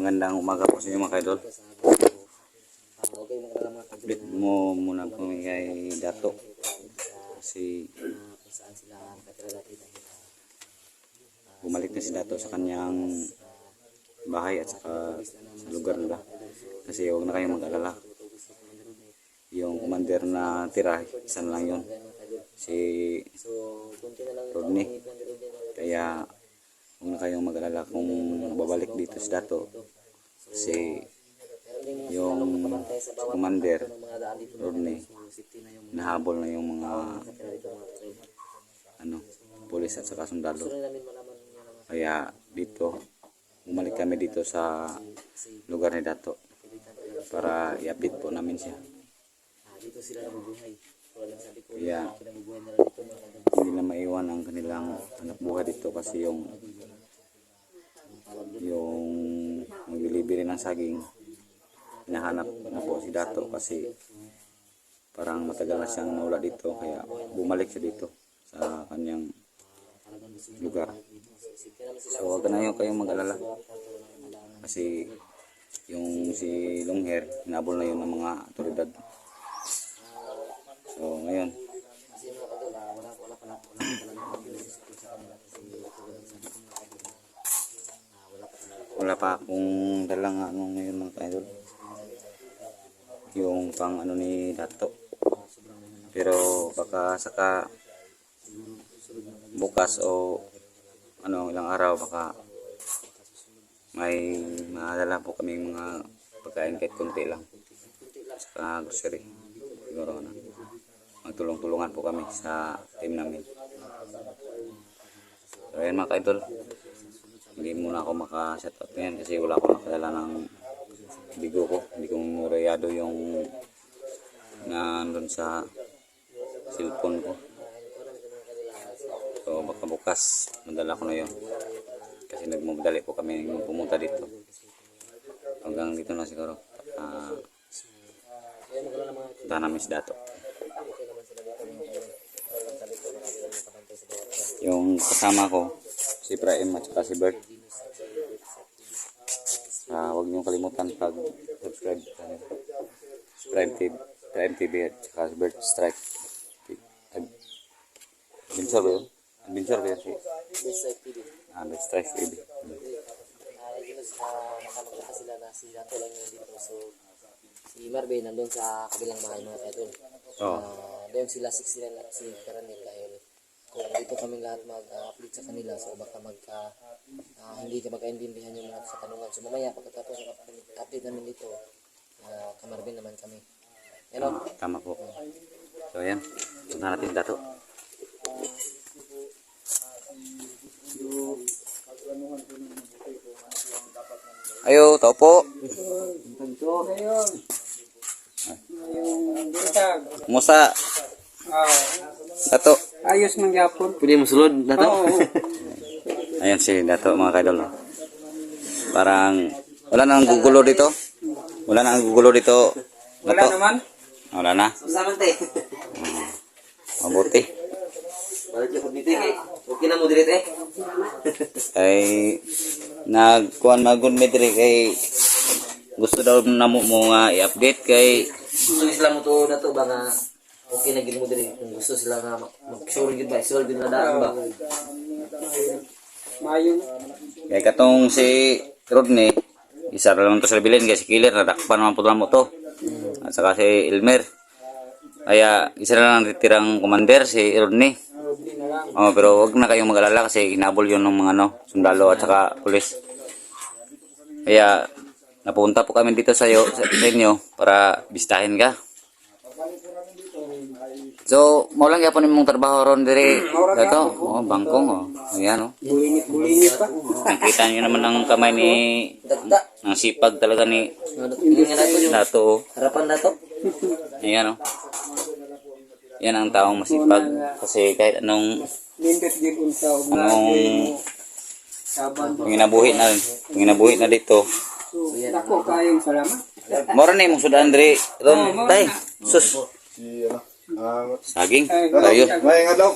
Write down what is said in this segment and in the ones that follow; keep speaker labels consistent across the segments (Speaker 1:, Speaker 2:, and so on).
Speaker 1: Magandang umaga po sa inyo mga kaidol. Update mo muna po kay Dato. Kasi bumalik na si Dato sa kanyang bahay at saka sa lugar nila. Kasi huwag na kayong mag-alala. Yung commander na tira, isa na lang yun. Si Rodney. Kaya huwag na kayong mag-alala kung babalik dito si Dato. Kasi yung commander Rodney nahabol na yung mga pulis at saka sundalo. Kaya dito bumalik kami dito sa lugar ni Dato para i-update po namin siya. Kaya hindi na maiwan ang kanilang anak buhay dito kasi yung maglilibiri ng saging hinahanap na po si Dato kasi parang matagal na siyang nawala dito kaya bumalik siya dito sa kanyang lugar. So huwag na kayong mag-alala kasi yung si Longhair hinabol na yun ng mga otoridad. So ngayon wala pa akong dalang ngayon mga kaidol, yung pang ni Dato, pero baka saka bukas o ilang araw baka may madala po kami mga pagkain kahit konti lang saka grocery. Siguro magtulong-tulungan po kami sa team namin. So ayan mga kaidol, hindi muna ako maka-shoutout ngayon kasi wala akong nakadala ng bigo ko. Hindi ko reyado yung nandun sa cellphone ko. So baka bukas madala ko na yun. Kasi nagmamadali po kami pumunta dito. Hanggang dito na siguro. Punta namin si Dato. Yung kasama ko si Praim at saka si Bert. Huwag niyong kalimutan pag-subscribe sa Prime TV at saka si Bert Strike. Adventure ba yun? Adventure ba yun si Bert Strike TV.
Speaker 2: Nakamagkaka sila na si Dato lang yun dito. So si Marvin nandun sa kabilang bahay mga kaidol. Doon sila 69 at si Karanil dahil kung dito kami lahat mag-update sa kanila, so baka hindi ka magkaintindihan yung mga sa tanungan. So mamaya pagkatapos update namin dito, kamarvin naman kami. Yan o?
Speaker 1: Tama po. So ayan, punta natin Dato. Ayo, tao po. Musa. Dato.
Speaker 3: Ayos mangyapon.
Speaker 2: Pwede mo sulod, Dato?
Speaker 1: Ayan si Dato mga kaidol. Parang wala nang gugulo dito. Wala nang gugulo dito.
Speaker 3: Wala naman.
Speaker 1: Wala na.
Speaker 2: Usaman te.
Speaker 1: Mabuti.
Speaker 2: Balik ako dito eh. Okay na mo direct eh.
Speaker 1: Ay nagkuhan magun mi diri kay gusto daw namo mo nga i-update kay
Speaker 2: Gusto sila mo to Dato ba nga okay na gid mo diri kung gusto sila nga mag-sure gid ba, sure gid na daan ba.
Speaker 3: Mayong.
Speaker 1: kay katong si Rodney isa ra lang to sa bilin kay si Killer nadakpan man pud mo to. At saka si Elmer. Kaya isa na lang titirang commander si Rodney. Pero wag na kayong mag-alala kasi hinabol yun ng mga sundalo at saka pulis. Kaya napunta po kami dito sa inyo para bistahin ka. So, mo lang yapon imong trabaho ron dire Dato. Bangkong Ayan
Speaker 3: Bulinit pa.
Speaker 1: Nakita niyo naman ang kamay ni ang sipag talaga ni Dato.
Speaker 2: Harapan Dato.
Speaker 1: Ayan Yan ang taong masipag kasi kahit anong
Speaker 3: Lindot gid unsa og saban.
Speaker 1: Panginabuhi na dito.
Speaker 3: So dako kayong salamat.
Speaker 1: Mora na imong sudan diri ron tay. Sus. Saging. Tayo.
Speaker 4: May nga daw.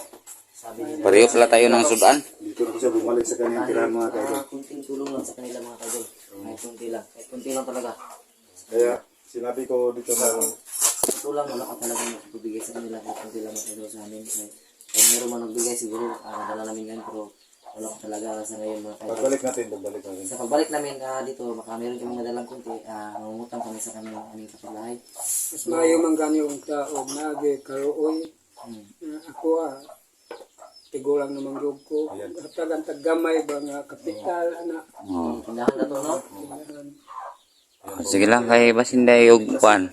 Speaker 1: Pareho pala tayo ng sudan.
Speaker 4: dito na siya bumalik sa kanyang tirahan mga kaidol.
Speaker 2: Kunting tulong lang sa kanila mga kaidol. Kahit kunti lang talaga.
Speaker 4: Kaya sinabi ko dito sa
Speaker 2: Ito lang, wala ka talaga magbibigay sa kanila kahit kunti lang mga kaidol sa amin. Kaya meron man nagbigay siguro, nadala namin yan, pero wala ko talaga sa ngayon mga kaidol.
Speaker 4: pagbalik natin.
Speaker 2: Sa pagbalik namin dito, baka meron kami madalang kunti, mangungutang kami sa kanila aming kapitbahay.
Speaker 3: Mas maayo man ganyo ang tao, nage, karoy. Ako tigulang naman yun ko. Hatagan tagamay ba nga kapital, anak.
Speaker 1: Oh.
Speaker 2: Tindahan na to, no?
Speaker 1: Sige lang kay Basinday og kuan.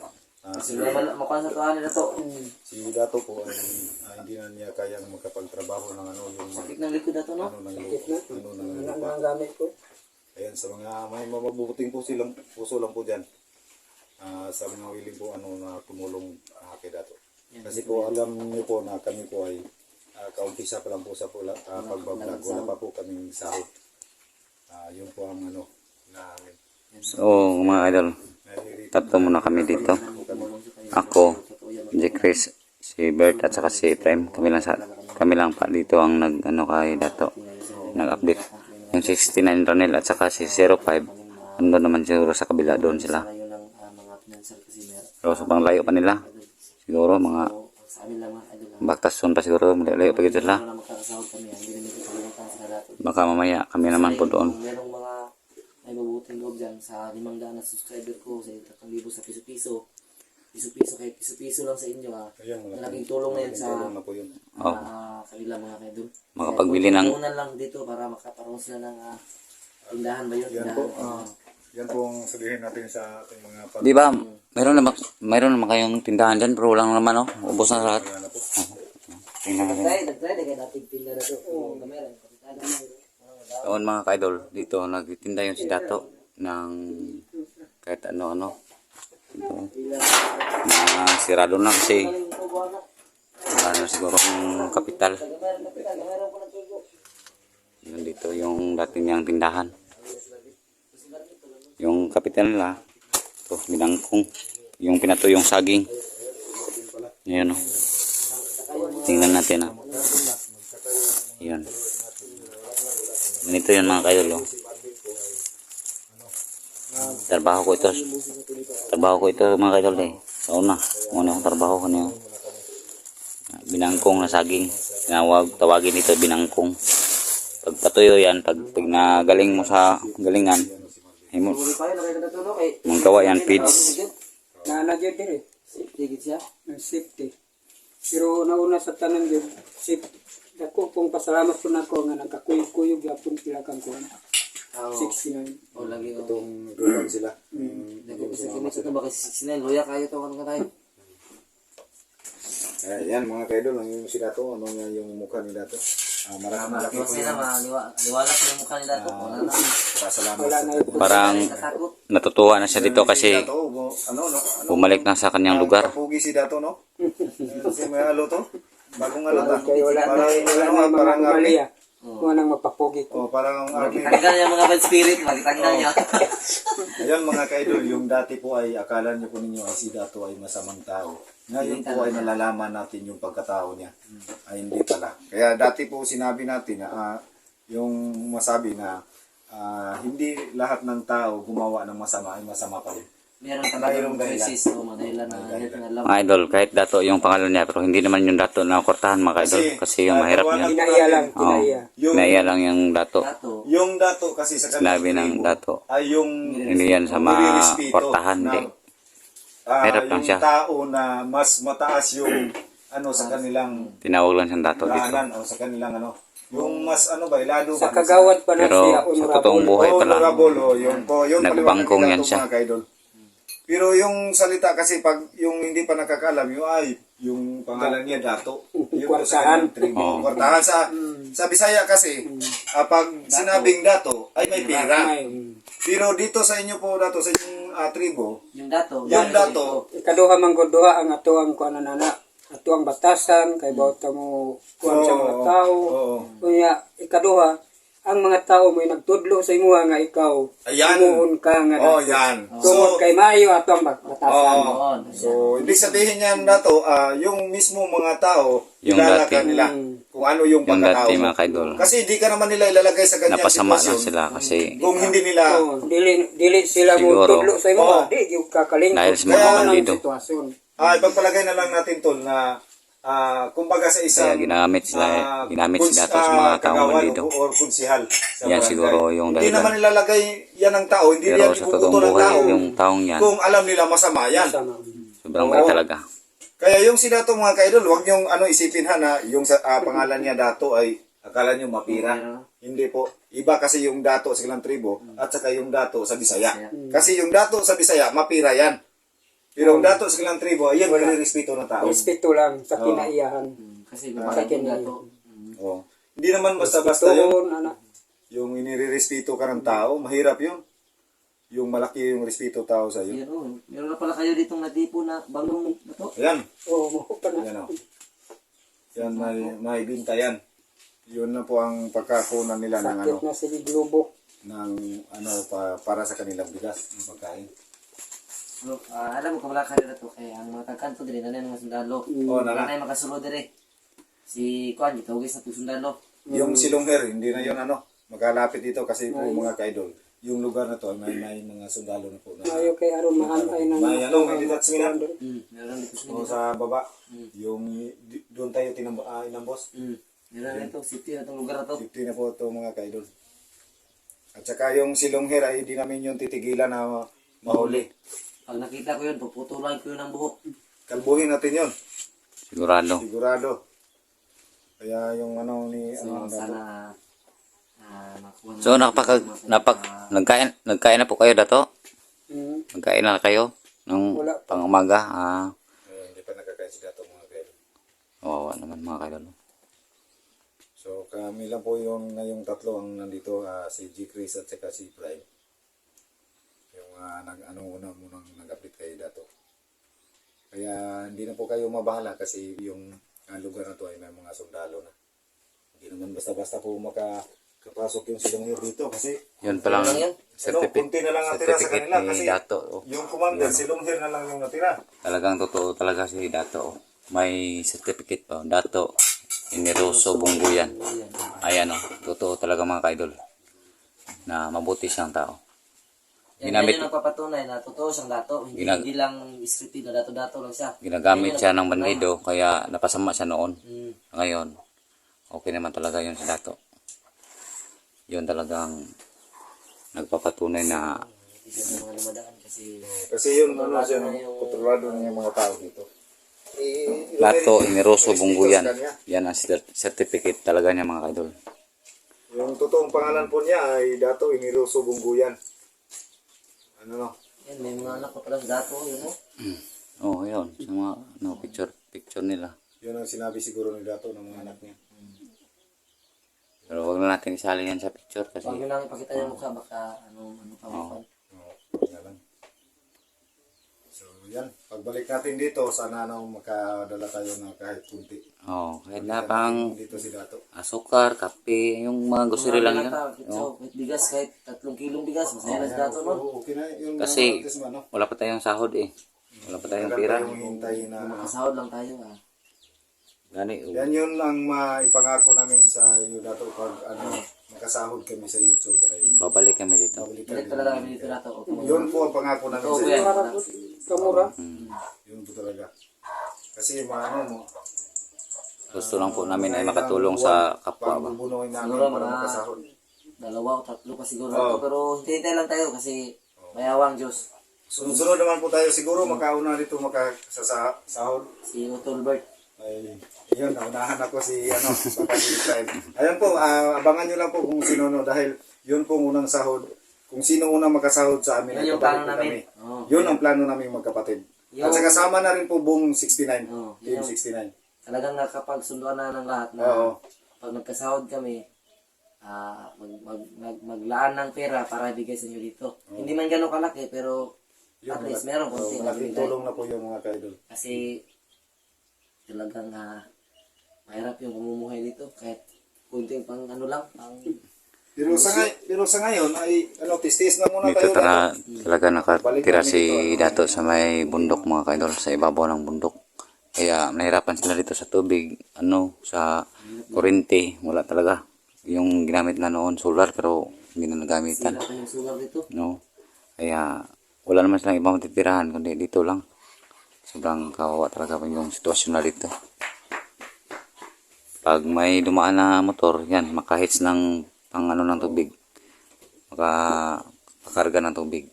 Speaker 2: Sige naman, makuha sa tuhanin na to.
Speaker 4: si Dato po ay hindi na niya kayang makapagtrabaho ng ano yung
Speaker 2: Sakit ng likod na to, no?
Speaker 4: ano ng
Speaker 3: Anak
Speaker 4: lupa.
Speaker 3: ang gamit ko.
Speaker 4: Ayan, sa mga may mabubuting puso lang po dyan. Sa mga willing po na tumulong kay Dato. Kasi po alam niyo po na kami po ay kaumpisa pa lang po sa pagbablog. Wala pa po kaming sahod. Yun po ang namin.
Speaker 1: So mga idol, tatlo muna kami dito. Ako, si Chris, si Bert at saka si Prime. Kami lang pa dito ang kay Dato. Nag-update. Yung 69 Ronel at saka si 05. Andun naman siguro sa kabila, doon sila.
Speaker 2: Ngayon ng mga financial kasi meron.
Speaker 1: Pero sobrang layo pa nila. Siguro mga
Speaker 2: Sa amin lang mga kaidol.
Speaker 1: baktason pa siguro. Layo pa gito sila.
Speaker 2: Na magkakasahod kami, hindi namin ito palimutan sa lahat.
Speaker 1: Baka mamaya kami naman po doon.
Speaker 2: Kung merong mga may mabuting loob dyan sa 500 na subscriber ko, sa 3,000 sa piso-piso. Piso-piso kahit piso-piso lang sa inyo
Speaker 4: Ayan,
Speaker 2: malaking tulong na yun sa
Speaker 4: tulong na po yun.
Speaker 2: kanila mga kaidol.
Speaker 1: Makapagbili ng
Speaker 2: Tunan lang dito para makaparoon sila ng tindahan ba yun?
Speaker 4: Yan po.
Speaker 2: Tindahan.
Speaker 4: Yan po ang sabihin natin sa ating mga
Speaker 1: Di ba, mayroon naman kayong tindahan dyan, pero wala naman, ubos na lahat.
Speaker 4: na po.
Speaker 1: Tingnan natin.
Speaker 2: Nag-try na kayo natin tinda na ito. Oo, kamera.
Speaker 1: Doon mga ka-idol, dito nagtitinda yung si Dato ng kahit ano-ano. Sirado na kasi wala na siguro ang kapital. Yun dito yung dati niyang tindahan. Yung kapital nila, ito, binangkong. Yung pinato yung saging. Ayan o. Tingnan natin ah. Ayan. Ganito yun mga kaidol. Oh. Trabaho ko ito mga kaidol eh. Sa una. Muna yung trabaho ko niyo. Binangkong na saging. Tawagin ito binangkong. Pag patuyo yan, pag nagaling mo sa galingan, mong gawa yan feeds.
Speaker 3: Nanadyan din eh.
Speaker 2: Safety gid siya.
Speaker 3: Safety. Pero nauna sa tanan yun, safety. Ako pong pasalamat po na ako nga nagkakuyog-kuyog yapon sila kang kuhan. 69.
Speaker 2: O lagi ko.
Speaker 4: Itong lugan sila.
Speaker 2: Sa kinit ito ba kasi 69 loya kayo to kan tayo.
Speaker 4: Yan mga kaidol, yung si Dato, yung mukha ni Dato. Malaki po
Speaker 2: Kasi na liwanag yung mukha nila to. Wala na.
Speaker 4: Pasalamat
Speaker 3: Wala
Speaker 4: sa
Speaker 3: na ito.
Speaker 1: Parang
Speaker 2: Takot.
Speaker 1: natutuwa na siya dito kasi
Speaker 4: Dato.
Speaker 1: bumalik na sa kanyang lugar.
Speaker 4: Kapugi si Dato, no? Kasi may alo to. Bagong alo ta.
Speaker 3: Kaya wala na mga
Speaker 4: Parang
Speaker 3: mali ah. Kung anong mapapogi ko.
Speaker 4: parang army.
Speaker 2: Tanggal niya mga bad spirit, magtanggal niya.
Speaker 4: Ayan mga kaidol, yung dati po ay akala niyo po ninyo ay si Dato ay masamang tao. Ngayon po ay nalalaman natin yung pagkatao niya. Ay hindi pala. Kaya dati po sinabi natin na yung masabi na hindi lahat ng tao gumawa ng masama ay masama pa rin.
Speaker 2: Meron talagang crisis o madahilan na alam.
Speaker 1: Mga idol, kahit Dato yung pangalan niya, pero hindi naman yung Dato na kortahan mga idol. Kasi yung mahirap niya.
Speaker 3: Kinaiya lang,
Speaker 1: Oo,
Speaker 3: kinaiya.
Speaker 1: naiya lang yung Dato.
Speaker 2: Dato.
Speaker 4: Yung Dato kasi sa
Speaker 1: Sinabi ng Dato.
Speaker 4: ay yung
Speaker 1: Hindi yan sa mga kortahan, hindi. Mahirap lang
Speaker 4: yung
Speaker 1: siya.
Speaker 4: tao na mas mataas yung sa kanilang
Speaker 1: Tinawag lang siyang Dato dito.
Speaker 4: daanan o sa kanilang yung mas lalo
Speaker 3: Sa
Speaker 4: ba
Speaker 3: kagawad pa na
Speaker 1: Pero
Speaker 3: siya,
Speaker 1: sa totoong buhay pala,
Speaker 4: honorable yung
Speaker 1: nagbangkong yan siya.
Speaker 4: mga kaidol. Pero yung salita kasi pag yung hindi pa nakakaalam yung pangalan niya Dato, yung
Speaker 3: Kwartahan.
Speaker 4: Kwartahan sa Bisaya kasi pag sinabing Dato ay may pera. Pero dito sa inyo po Dato sa inyong tribo,
Speaker 2: Yung Dato.
Speaker 4: yung Dato
Speaker 3: Ikaduha man gud duha ang atuang kuan nana. Atuang batasan kay bawta mo kuan sa mga tao.
Speaker 4: oo.
Speaker 3: Kunya ikaduha ang mga tao may nagtudlo sa imo nga ikaw
Speaker 4: Ayan.
Speaker 3: tumuon ka nga
Speaker 4: Oh, yan.
Speaker 3: tungod kay maayo ato ang batasan.
Speaker 4: Oo. So, ibig sabihin yan na to, yung mismo mga tao,
Speaker 1: Yung
Speaker 4: kilala
Speaker 1: dati.
Speaker 4: ka nila kung ano yung
Speaker 1: Yung
Speaker 4: pagkatao
Speaker 1: dati
Speaker 4: mo.
Speaker 1: mga kaidol.
Speaker 4: Kasi hindi ka naman nila ilalagay sa ganyan
Speaker 1: Napasama lang
Speaker 4: sitwasyon
Speaker 1: sila kasi
Speaker 4: kung hindi nila,
Speaker 3: Oh, dili sila mo
Speaker 1: Siguro.
Speaker 3: tudlo sa imo,
Speaker 4: Oo.
Speaker 3: di yung kakalingkod.
Speaker 1: Dahil sa mga
Speaker 3: Kaya
Speaker 1: bandido.
Speaker 3: ang sitwasyon.
Speaker 4: ipagpalagay na lang natin tol na kumbaga sa isang
Speaker 1: Kaya ginamit sila to sa mga taong
Speaker 4: kagawan
Speaker 1: bandido.
Speaker 4: or kunsihal sa
Speaker 1: Yan
Speaker 4: barangay.
Speaker 1: siguro yung
Speaker 4: Hindi
Speaker 1: dahilan.
Speaker 4: naman nilalagay yan ng tao, hindi
Speaker 1: Pero
Speaker 4: yan
Speaker 1: sa
Speaker 4: ibubuto
Speaker 1: totoong
Speaker 4: ng
Speaker 1: buhay,
Speaker 4: tao
Speaker 1: yung taong yan,
Speaker 4: kung alam nila masama yan.
Speaker 3: Sama.
Speaker 1: sobrang bait talaga.
Speaker 4: Kaya yung si Dato mga kaidol, huwag niyong isipin ha na yung pangalan niya Dato ay akala niyo mapira. Hindi po. Iba kasi yung Dato sa ilang tribo at saka yung Dato sa Bisaya. Kasi yung Dato sa Bisaya, mapira yan. Pero yung Dato sa ilang tribo, ayan, nire-respeto ng tao.
Speaker 3: Respeto lang sa kinaiyahan.
Speaker 2: Kasi gumaganda na to.
Speaker 4: Oh. Hindi naman basta-basta yun.
Speaker 3: Respeto, anak.
Speaker 4: Yung inire-respeto ka ng tao, mahirap yun. Yung malaki yung respeto tao sa iyo.
Speaker 2: Yan o. Meron na pala kayo ditong natipo na bagong na to.
Speaker 4: Ayan.
Speaker 3: Oh, mo pa na.
Speaker 4: Yan o. Yan, may binta yan. Yun na po ang pagkakunan nila ng
Speaker 3: Sakit na si Globo.
Speaker 4: ng para sa kanilang bigas, ng pagkain.
Speaker 2: So, alam mo kung wala kayo na to. Kaya ang mga kagkanto din, ano yung mga sundalo.
Speaker 4: Oh,
Speaker 2: Wala
Speaker 4: nala.
Speaker 2: tayo makasulod din eh. Si Kwan, itawagis na to sundalo.
Speaker 4: Yung silongher, hindi na yun magkalapit dito kasi po mga kaidol. Yung lugar na to, may mga sundalo na po.
Speaker 3: Mayo kay aron maantay na.
Speaker 4: May may detachment na.
Speaker 2: Meron dito sa
Speaker 4: O sa baba, yung doon tayo inambos.
Speaker 2: Meron dito, city na itong lugar na to.
Speaker 4: 50 na po ito mga kaidol. At saka yung silongher ay hindi namin yung titigilan na mahuli.
Speaker 2: Pag nakita ko yun, puputulan ko yun ang buhok.
Speaker 4: Kalbuhin natin yun.
Speaker 1: Sigurado.
Speaker 4: Sigurado. Kaya yung
Speaker 2: So, sana makuha
Speaker 1: So, nagkain na po kayo dato?
Speaker 3: Mm.
Speaker 1: Nagkain na kayo? Nung
Speaker 3: Wala pa.
Speaker 1: pang-umaga?
Speaker 4: hindi pa nagkakain si Dato mga kaidol.
Speaker 1: Wawa naman mga kaidol.
Speaker 4: So kami lang po yung ngayong tatlo ang nandito, si G. Chris at saka si Prime. Yung munang nag-update kayo Dato. Kaya hindi na po kayo mabahala kasi yung lugar na to ay may mga sundalo na. Hindi naman basta-basta po makakapasok yung silongher dito kasi
Speaker 1: Yun pa lang
Speaker 4: kunti na lang natira sa
Speaker 1: certificate
Speaker 4: kanila
Speaker 1: ni
Speaker 4: kasi
Speaker 1: Dato. Oh.
Speaker 4: yung commander, silongher na lang yung natira.
Speaker 1: Talagang totoo talaga si Dato. Oh. May certificate pa. Dato. Iniroso Bungguyan. Ayan oh. Totoo talaga mga kaidol. Na mabuti siyang tao.
Speaker 2: Yan
Speaker 1: Ginamit-
Speaker 2: yun ang papatunay na totoo siyang dato. Hindi lang iscripted na dato-dato lang siya.
Speaker 1: Ginagamit siya ng bandido kaya napasama siya noon.
Speaker 2: Mm.
Speaker 1: Ngayon, okay naman talaga yun sa Dato. Yun talagang nagpapatunay na
Speaker 2: Hindi siya mga lumadaan kasi
Speaker 4: Kasi yun siya kontrolado ng mga tao dito.
Speaker 1: Dato Iniroso Bungguyan. Yan ang certificate talaga niya mga kaidol.
Speaker 4: Yung totoong pangalan po niya ay Dato Iniroso Bungguyan.
Speaker 2: yan, may mga anak pa pala sa dato. Yun o.
Speaker 1: Oh, yun. Sa mga picture nila.
Speaker 4: Yun ang sinabi siguro ni Dato ng mga anak niya.
Speaker 1: Pero wag na natin isali yan sa picture kasi
Speaker 2: Huwag nyo lang ipakita yung mukha, baka ano pa mo.
Speaker 4: Yun na lang. So yan, pagbalik natin dito, sana makadala tayo ng kahit kunti.
Speaker 1: kahit na pang
Speaker 4: Dito si Dato.
Speaker 1: asukar, kape, yung mga grocery lang yun.
Speaker 2: So, kahit bigas, kahit 3 kilong bigas, masaya lang sa dato nun.
Speaker 4: Okay na yun.
Speaker 1: Kasi
Speaker 4: Baptism,
Speaker 1: wala pa tayong sahod eh. Wala pa tayong pira.
Speaker 4: Yung hintay na.
Speaker 2: Makasahod lang tayo
Speaker 1: Gani,
Speaker 4: Yan yun ang maipangako namin sa iyo Dato pag makasahod kami sa YouTube ay
Speaker 1: babalik kami dito.
Speaker 4: babalik
Speaker 2: Balik
Speaker 4: kami.
Speaker 2: talaga kami dito dato.
Speaker 4: Yun po ang pangako namin sa
Speaker 2: Okay.
Speaker 4: iyo.
Speaker 3: Kamura.
Speaker 4: Yun po talaga. Kasi
Speaker 1: Gusto lang po namin ay makatulong sa kapwa ba.
Speaker 4: pagbubunuhin namin
Speaker 2: Siguro
Speaker 4: para
Speaker 2: mga-
Speaker 4: makasahod.
Speaker 2: 2 o 3 pa siguro dato. Pero hintay lang tayo kasi mayawang Diyos.
Speaker 4: Sunod-sunod naman po tayo siguro makauna dito makasahod.
Speaker 2: Si Utolbert.
Speaker 4: Ay, yun, naunahan ako baka si Prime. Ayan po, abangan nyo lang po kung sino dahil yun po unang sahod. Kung sino unang makasahod sa amin,
Speaker 2: Yan
Speaker 4: ay
Speaker 2: yung
Speaker 4: babalik
Speaker 2: plano
Speaker 4: po
Speaker 2: namin.
Speaker 4: kami.
Speaker 2: Oo.
Speaker 4: Yun ang plano namin magkapatid. At
Speaker 2: Yung-
Speaker 4: saka sama na rin po buong 69.
Speaker 2: Oo.
Speaker 4: Team
Speaker 2: Yung-
Speaker 4: 69.
Speaker 2: Talagang nakapagsunduan na ng lahat na
Speaker 4: Oo.
Speaker 2: pag nagkasahod kami, maglaan ng pera para ibigay sa inyo dito. Hindi man gano'ng kalaki, pero at least meron konti na
Speaker 4: Malaking
Speaker 2: bibigay.
Speaker 4: tulong na po yung mga kaidol.
Speaker 2: Kasi talagang mahirap yung pamumuhay dito. Kahit kunting pang ano lang, pang
Speaker 4: Pero sa ngayon ay tis-tis na muna
Speaker 1: Dito
Speaker 4: tayo.
Speaker 1: talaga nakatira si Dato sa may bundok mga kaidol, sa ibabaw ng bundok. Kaya nahirapan sila dito sa tubig, sa kurente, wala talaga. Yung ginamit na noon, solar, pero hindi na nagamitan.
Speaker 2: Sila pa yung sugar dito.
Speaker 1: No? Kaya wala naman silang ibang matitirahan, kundi dito lang. Sobrang kawawa talaga yung sitwasyon na dito. Pag may dumaan na motor, yan, makahits ng ng tubig. Makakarga ng tubig.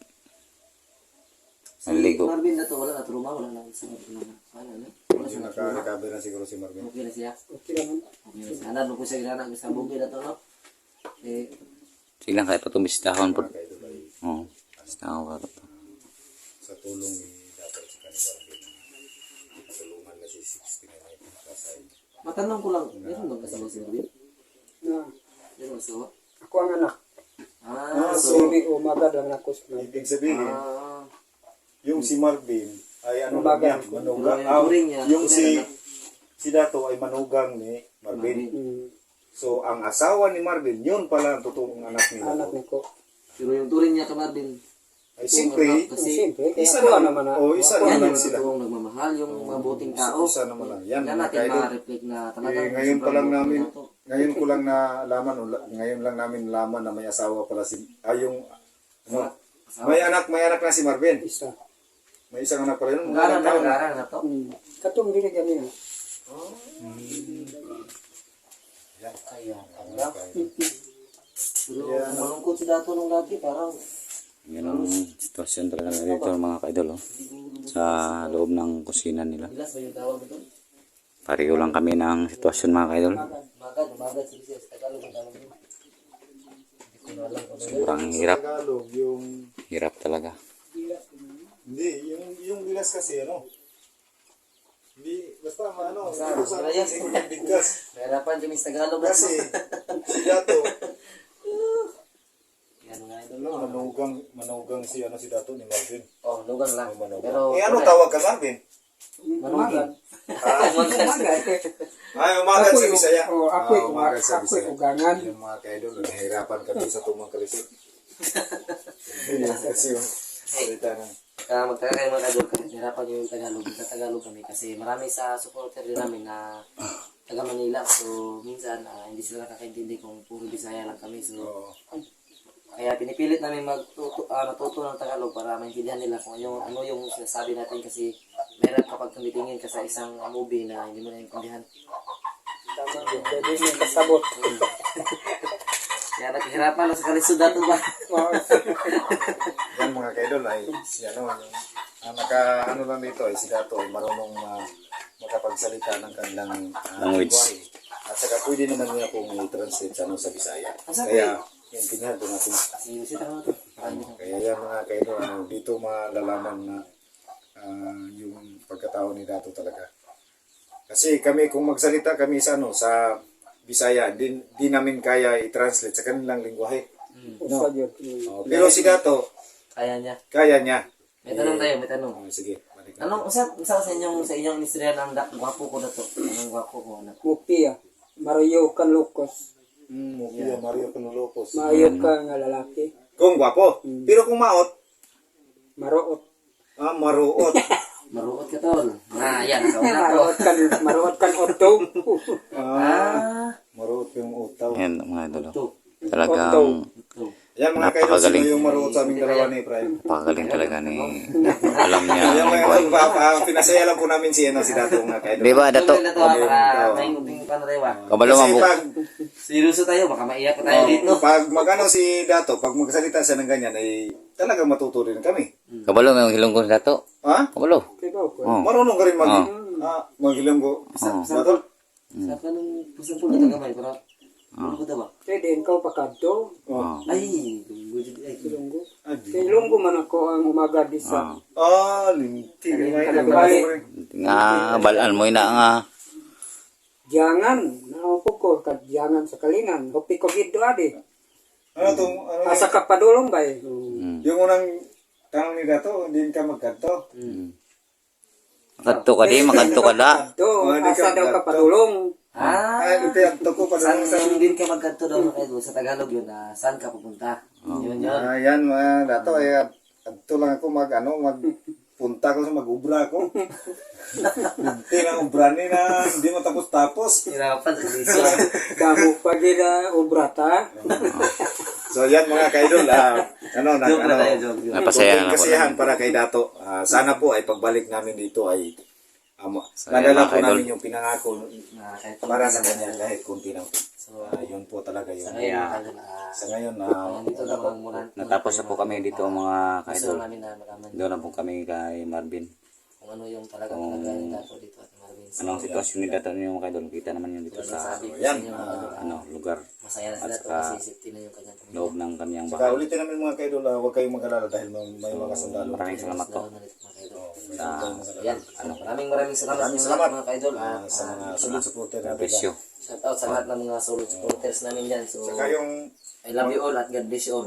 Speaker 2: Si
Speaker 1: Naligo.
Speaker 2: Marvin na to, wala na truma, wala na sa wala siya na truma.
Speaker 4: Naka-recover na siguro si Marvin.
Speaker 2: Okay na siya.
Speaker 3: Okay lang.
Speaker 2: Okay na siya. Anan mo ko siya ginana, sa bukid na to, no? Eh,
Speaker 1: Sige lang, kahit patumbistahon po. Oo, bistahon pa ito.
Speaker 4: Sa tulong ni Dato sa kanila. Tulungan na si 69 ay
Speaker 2: matanong ko lang, meron bang kasama si Marvin?
Speaker 3: Na,
Speaker 2: Meron asawa?
Speaker 3: ako ang anak.
Speaker 2: So,
Speaker 3: So, umaga lang ako sa mga.
Speaker 4: ibig sabihin,
Speaker 2: ah,
Speaker 4: yung si Marvin ay ano
Speaker 3: Umaga.
Speaker 4: lang yan, manugang.
Speaker 2: Yung turing niya,
Speaker 4: Yung
Speaker 2: turing
Speaker 4: si Dato ay manugang ni Marvin.
Speaker 3: Mm,
Speaker 4: So, ang asawa ni Marvin, yun pala ang totoong anak ni
Speaker 3: anak
Speaker 4: Dato.
Speaker 3: niko.
Speaker 2: pero yung turing niya ka Marvin,
Speaker 4: Ay, siyempre,
Speaker 2: kasi
Speaker 3: Siyempre, kaya
Speaker 4: isa
Speaker 3: ako
Speaker 4: naman,
Speaker 3: naman na.
Speaker 4: isa
Speaker 2: yan
Speaker 4: naman
Speaker 2: yung
Speaker 4: sila.
Speaker 2: totoong nagmamahal, yung mabuting tao.
Speaker 4: Isa naman lang. Yan,
Speaker 2: Yan
Speaker 4: mga
Speaker 2: natin
Speaker 4: kaidol.
Speaker 2: ma-reflect na talagang
Speaker 4: Ngayon pa lang
Speaker 2: sobrang
Speaker 4: namin,
Speaker 2: buti na to.
Speaker 4: ngayon ko lang nalaman, ngayon lang namin nalaman na may asawa pala may anak na si Marvin.
Speaker 3: Isa.
Speaker 4: May isang anak pala yun.
Speaker 2: Garang na to.
Speaker 3: Katong dili ganyan.
Speaker 2: Kaya, pero malungkot si Dato nung dati, parang
Speaker 1: Yan ang sitwasyon talaga na dito mga kaidol. Oh. Sa loob ng kusina nila.
Speaker 2: bilas ba yung tawag nito?
Speaker 1: Pareho lang kami ng sitwasyon mga kaidol.
Speaker 2: Magad, sige, sa Tagalog ang tawag nito. Hindi ko na alam kung ano.
Speaker 1: Sobrang hirap.
Speaker 4: Tagalog, yung,
Speaker 1: Hirap talaga.
Speaker 4: hindi, yung bilas kasi, hindi, basta, sa
Speaker 2: Ryan.
Speaker 4: yung bigkas.
Speaker 2: Mahirapan kami sa Tagalog.
Speaker 4: Kasi, si Dato,
Speaker 2: Yan nga ito.
Speaker 4: manugang si Dato ni Marvin.
Speaker 2: Oh, lugan lang. Pero,
Speaker 4: Ano tawag ka, Marvin?
Speaker 2: Manugin.
Speaker 4: Ay, umaga
Speaker 3: Ako
Speaker 4: sa
Speaker 3: yung-
Speaker 4: Bisaya.
Speaker 3: ako yung-
Speaker 4: Umaga sa
Speaker 3: ako yung
Speaker 4: Bisaya.
Speaker 3: ugangan.
Speaker 4: Yung mga kaidol, nahihirapan kami sa tumang kalisod. Kasi yung salita ng
Speaker 2: Magtaka kayo mga kadol, kahit hirapan yung Tagalog, Tagalog kami kasi marami sa supporter din namin na taga Manila. So, minsan hindi sila nakakaintindi kung puro Bisaya lang kami. So, kaya pinipilit namin matuto ng Tagalog para maintindihan nila kung ano yung sinasabi natin kasi meron kapag tumitingin ka sa isang movie na hindi mo naiintindihan.
Speaker 3: Tama, pwede yung kasabot.
Speaker 2: Kaya naghihirapan na sa kalisod dato ba?
Speaker 4: yan mga kaidol ay si ano lang dito ay si Dato ay marunong makapagsalita ng kanilang
Speaker 1: Language.
Speaker 4: lingwahe. At saka pwede naman niya pong i-translate sa Bisaya.
Speaker 2: Asa
Speaker 4: Kaya yung pinahal ko natin.
Speaker 2: Kasi sita ka na to.
Speaker 4: Kaya yan mga kaidol, dito malalaman na yung pagkatao ni Dato talaga. Kasi kami kung magsalita kami sa Bisaya, di namin kaya i-translate sa kanilang lingwahe.
Speaker 3: Usa yun.
Speaker 4: Pero si Dato,
Speaker 2: Kaya niya.
Speaker 4: kaya niya.
Speaker 2: May tanong tayo, may tanong.
Speaker 4: Sige, balik na.
Speaker 2: Anong usa sa inyong istorya ng gwapo ko na to? Anong gwapo ko na?
Speaker 3: Mupia. Mario Canlocos.
Speaker 4: Mukha Mario Canulocos.
Speaker 3: Maayo ka nga lalaki.
Speaker 4: Kung gwapo. Pero kung maot,
Speaker 3: Maroot.
Speaker 4: maruot.
Speaker 2: Maruot ka tol. Yan, nakauna to.
Speaker 3: Maroot kan otto.
Speaker 4: Maruot yung utaw.
Speaker 1: Yan mga idol.
Speaker 2: Ito.
Speaker 1: Oh. Talagang
Speaker 2: Ito.
Speaker 4: Yan mga kaidol,
Speaker 1: Napakagaling.
Speaker 4: sino yung maruot sa aming dalawa ni Efraim?
Speaker 1: napakagaling talaga ni alam niya
Speaker 4: Yan
Speaker 1: ang
Speaker 4: mga
Speaker 1: buhay.
Speaker 4: kaidol, pinasaya lang po namin si Dato mga kaidol.
Speaker 1: Di ba Dato?
Speaker 2: Ito na to para may ngubing panarewa.
Speaker 1: Kabalo
Speaker 4: Kasi
Speaker 1: mo.
Speaker 4: pag,
Speaker 2: Seryoso tayo, baka maiyak pa tayo dito.
Speaker 4: pag magano si Dato, pag magsalita siya ng ganyan, ay talagang matuto rin kami.
Speaker 1: Kabalo mo yung hilong ko sa Dato.
Speaker 4: Ha?
Speaker 1: Kabalo.
Speaker 3: Diba ko?
Speaker 1: Oh.
Speaker 4: Marunong ka rin maghilanggo. Dato?
Speaker 2: Sa kanong pusan-pulo na gamay, para ano ko ba?
Speaker 3: Pwede ikaw pakadto.
Speaker 1: Oh.
Speaker 2: Ay, gujid ay.
Speaker 3: Lunggo. Kay lunggo man ako ang umaga di sa.
Speaker 4: Linti.
Speaker 1: Nga balaan mo ina nga.
Speaker 3: Jangan. Naupo ko kag jangan sa kalingan. Hopi ko giddo adi.
Speaker 4: Ano itong,
Speaker 3: Asa ka padulong ba eh.
Speaker 4: yung unang tanong ni Dato, hindi ka magkanto.
Speaker 1: Makadto ka di, makadto ka da.
Speaker 3: Do,
Speaker 4: Di ka
Speaker 3: asa daw ka
Speaker 4: magkadto.
Speaker 3: padulong.
Speaker 4: Ay, ipiyagto ko pa
Speaker 2: Saan
Speaker 4: doon
Speaker 2: sa din ka magkanto daw mga idol? Sa Tagalog yun, saan ka pupunta? Yun yun.
Speaker 4: Ayan mga dato ay adto lang ako magpunta ko sa mag-ubra ko. Hindi na ubra ni na hindi mo tapos-tapos.
Speaker 2: Hirapan sa lisyo.
Speaker 3: Damo pa gina obrata.
Speaker 4: So yan mga kaidol,
Speaker 2: Joke na tayo, joke.
Speaker 1: Napasaya na po.
Speaker 4: kasiyahan para kay Dato. Sana po ay pagbalik namin dito ay
Speaker 1: Saya,
Speaker 4: madala
Speaker 1: mga
Speaker 4: po
Speaker 1: kaidol.
Speaker 4: namin yung pinangako
Speaker 2: Kahit
Speaker 4: para sa kanya kahit kunti lang.
Speaker 2: So,
Speaker 4: Yun po talaga yun.
Speaker 2: sa ngayon,
Speaker 4: Sa ngayon,
Speaker 2: dito na po muna.
Speaker 1: Natapos na po kami dito mga
Speaker 2: Gusto
Speaker 1: kaidol.
Speaker 2: namin na malaman
Speaker 1: Doon na po kami kay Marvin.
Speaker 2: kung ano yung talagang kalagayan dato dito at Marvin. So,
Speaker 1: Anong sitwasyon ni Dato niyo mga kaidol? Kita naman yun dito sa
Speaker 2: sabi ko sa
Speaker 4: yan,
Speaker 2: inyo, mga idol,
Speaker 1: lugar,
Speaker 2: masaya na sila
Speaker 1: at
Speaker 2: to
Speaker 1: saka
Speaker 2: kasi safety na yung kanyang pamilya.
Speaker 1: loob ng kanyang
Speaker 4: saka
Speaker 1: bahay.
Speaker 4: ulitin namin mga kaidol, huwag kayong mag-alala dahil may mga sundalo.
Speaker 1: Maraming salamat po.
Speaker 2: Lalo na dito, mga kaidol.
Speaker 1: Sa
Speaker 2: Ayan, maraming salamat
Speaker 4: Maraming
Speaker 2: sa
Speaker 4: salamat
Speaker 2: mga kaidol.
Speaker 4: sa mga solid supporter natin.
Speaker 1: presyo.
Speaker 2: Shout out sa lahat ng mga solid supporters namin dyan. So,
Speaker 4: Saka yung
Speaker 2: I love you all at God bless you all.